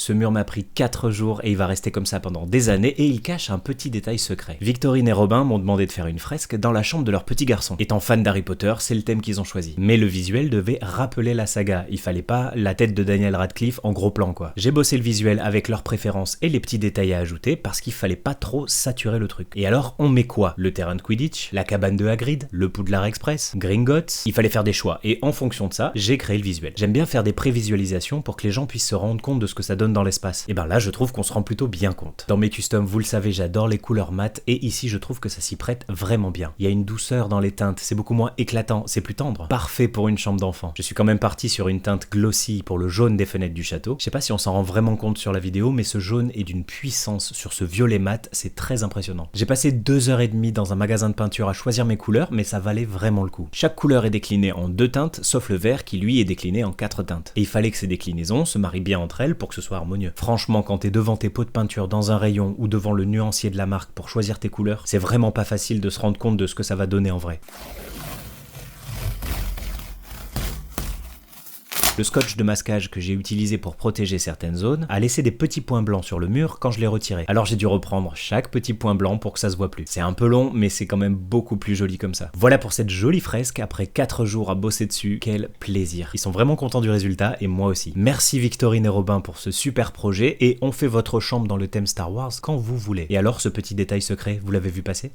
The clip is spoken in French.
Ce mur m'a pris 4 jours et il va rester comme ça pendant des années et il cache un petit détail secret. Victorine et Robin m'ont demandé de faire une fresque dans la chambre de leur petit garçon. Étant fan d'Harry Potter, c'est le thème qu'ils ont choisi. Mais le visuel devait rappeler la saga, il fallait pas la tête de Daniel Radcliffe en gros plan quoi. J'ai bossé le visuel avec leurs préférences et les petits détails à ajouter parce qu'il fallait pas trop saturer le truc. Et alors on met quoi? Le terrain de Quidditch, la cabane de Hagrid, le Poudlard Express, Gringotts? Il fallait faire des choix et en fonction de ça, j'ai créé le visuel. J'aime bien faire des prévisualisations pour que les gens puissent se rendre compte de ce que ça donne dans l'espace. Et ben là je trouve qu'on se rend plutôt bien compte. Dans mes customs, vous le savez, j'adore les couleurs mates et ici je trouve que ça s'y prête vraiment bien. Il y a une douceur dans les teintes, c'est beaucoup moins éclatant, c'est plus tendre. Parfait pour une chambre d'enfant. Je suis quand même parti sur une teinte glossy pour le jaune des fenêtres du château. Je sais pas si on s'en rend vraiment compte sur la vidéo, mais ce jaune est d'une puissance sur ce violet mat, c'est très impressionnant. J'ai passé 2h30 dans un magasin de peinture à choisir mes couleurs, mais ça valait vraiment le coup. Chaque couleur est déclinée en 2 teintes, sauf le vert qui lui est décliné en 4 teintes. Et il fallait que ces déclinaisons se marient bien entre elles pour que ce soit harmonieux. Franchement, quand t'es devant tes pots de peinture dans un rayon ou devant le nuancier de la marque pour choisir tes couleurs, c'est vraiment pas facile de se rendre compte de ce que ça va donner en vrai. Le scotch de masquage que j'ai utilisé pour protéger certaines zones a laissé des petits points blancs sur le mur quand je l'ai retiré. Alors j'ai dû reprendre chaque petit point blanc pour que ça se voit plus. C'est un peu long, mais c'est quand même beaucoup plus joli comme ça. Voilà pour cette jolie fresque après 4 jours à bosser dessus. Quel plaisir. Ils sont vraiment contents du résultat et moi aussi. Merci Victorine et Robin pour ce super projet et on fait votre chambre dans le thème Star Wars quand vous voulez. Et alors ce petit détail secret, vous l'avez vu passer ?